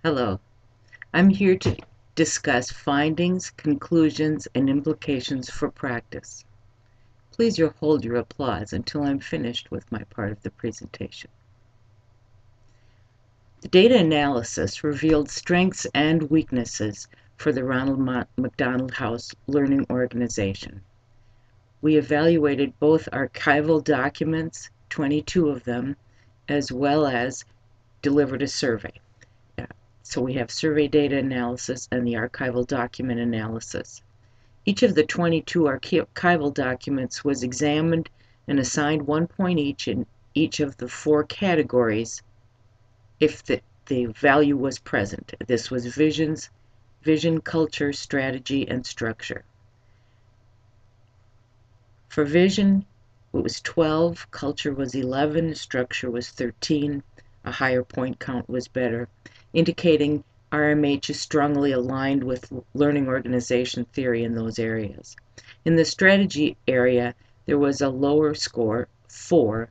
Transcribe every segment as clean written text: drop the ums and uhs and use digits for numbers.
Hello, I'm here to discuss findings, conclusions, and implications for practice. Please hold your applause until I'm finished with my part of the presentation. The data analysis revealed strengths and weaknesses for the Ronald McDonald House Learning Organization. We evaluated both archival documents, 22 of them, as well as delivered a survey. So we have survey data analysis and the archival document analysis. Each of the 22 archival documents was examined and assigned 1 point each in each of the 4 categories if the value was present. This was vision, culture, strategy, and structure. For vision, it was 12, culture was 11, structure was 13, a higher point count was better, indicating RMH is strongly aligned with learning organization theory in those areas. In the strategy area, there was a lower score, 4,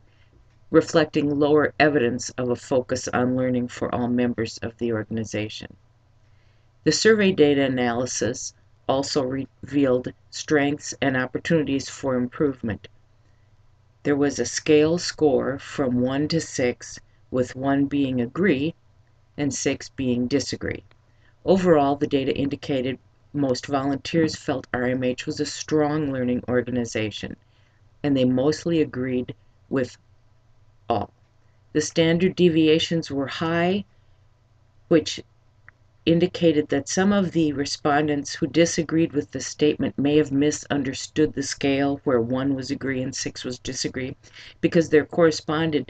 reflecting lower evidence of a focus on learning for all members of the organization. The survey data analysis also revealed strengths and opportunities for improvement. There was a scale score from 1 to 6, with 1 being agree and 6 being disagree. Overall, the data indicated most volunteers felt RMH was a strong learning organization, and they mostly agreed with all. The standard deviations were high, which indicated that some of the respondents who disagreed with the statement may have misunderstood the scale where 1 was agree and 6 was disagree, because their corresponding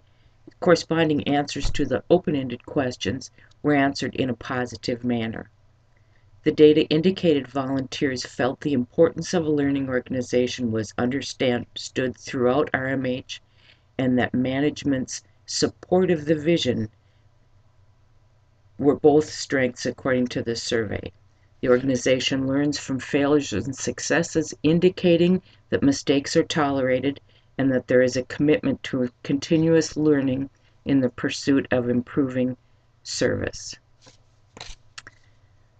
answers to the open-ended questions were answered in a positive manner. The data indicated volunteers felt the importance of a learning organization was understood throughout RMH, and that management's support of the vision were both strengths according to the survey. The organization learns from failures and successes, indicating that mistakes are tolerated and that there is a commitment to continuous learning in the pursuit of improving service.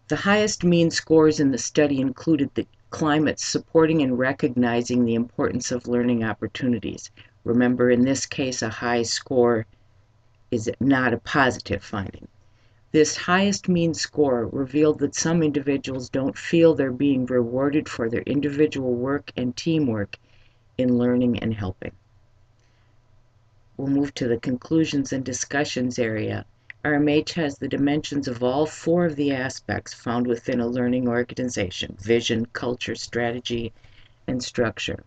The highest mean scores in the study included the climate supporting and recognizing the importance of learning opportunities. Remember, in this case, a high score is not a positive finding. This highest mean score revealed that some individuals don't feel they're being rewarded for their individual work and teamwork in learning and helping. We'll move to the conclusions and discussions area. RMH has the dimensions of all 4 of the aspects found within a learning organization: vision, culture, strategy, and structure.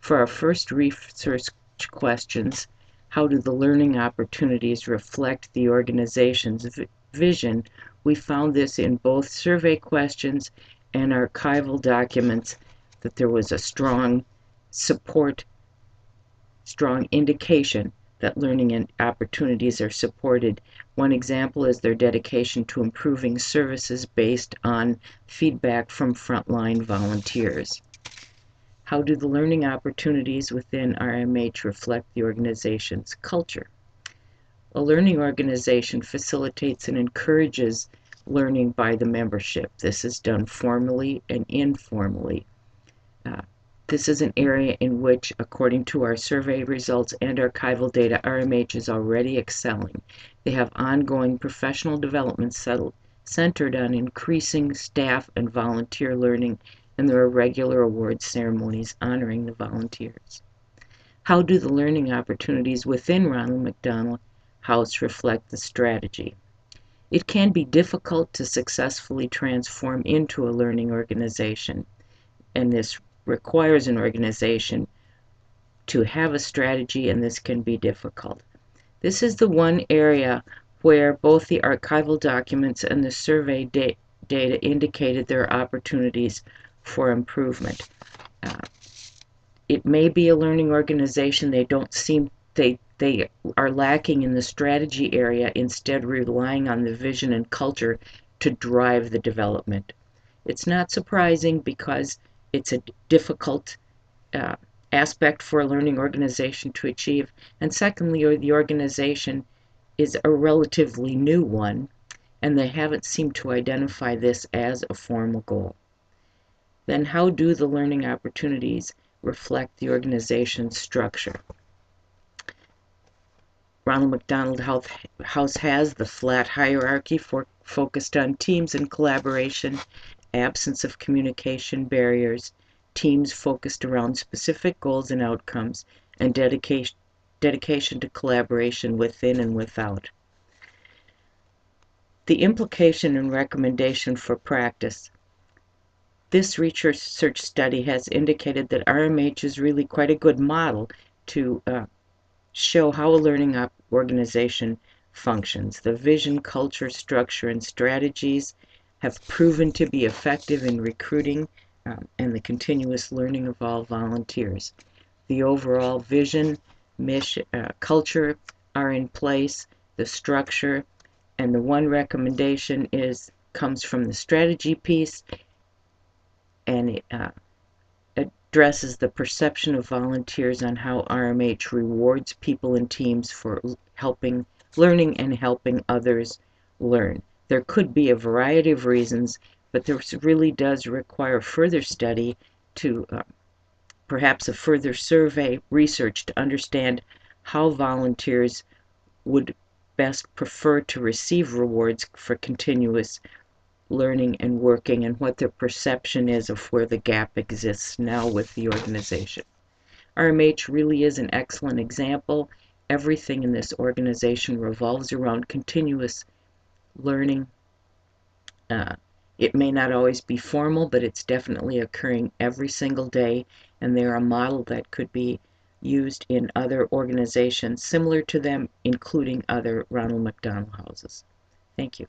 For our first research questions, how do the learning opportunities reflect the organization's vision? We found this in both survey questions and archival documents, that there was a strong support, strong indication that learning and opportunities are supported. One example is their dedication to improving services based on feedback from frontline volunteers. How do the learning opportunities within RMH reflect the organization's culture? A learning organization facilitates and encourages learning by the membership. This is done formally and informally. This is an area in which, according to our survey results and archival data, RMH is already excelling. They have ongoing professional development centered on increasing staff and volunteer learning, and there are regular award ceremonies honoring the volunteers. How do the learning opportunities within Ronald McDonald House reflect the strategy? It can be difficult to successfully transform into a learning organization, and this requires an organization to have a strategy, and this can be difficult. This is the one area where both the archival documents and the survey data indicated there are opportunities for improvement. It may be a learning organization. They are lacking in the strategy area, instead relying on the vision and culture to drive the development. It's not surprising, because it's a difficult aspect for a learning organization to achieve. And secondly, the organization is a relatively new one, and they haven't seemed to identify this as a formal goal. Then how do the learning opportunities reflect the organization's structure? Ronald McDonald House has the flat hierarchy focused on teams and collaboration, absence of communication barriers, teams focused around specific goals and outcomes, and dedication to collaboration within and without. The implication and recommendation for practice. This research study has indicated that RMH is really quite a good model to show how a learning organization functions. The vision, culture, structure, and strategies have proven to be effective in recruiting and the continuous learning of all volunteers. The overall vision, mission, culture are in place, the structure, and the one recommendation comes from the strategy piece, and it addresses the perception of volunteers on how RMH rewards people and teams for learning and helping others learn. There could be a variety of reasons, but this really does require further study to perhaps a further survey research to understand how volunteers would best prefer to receive rewards for continuous learning and working, and what their perception is of where the gap exists now with the organization. RMH really is an excellent example. Everything in this organization revolves around continuous learning. It may not always be formal, but it's definitely occurring every single day, and they're a model that could be used in other organizations similar to them, including other Ronald McDonald houses. Thank you.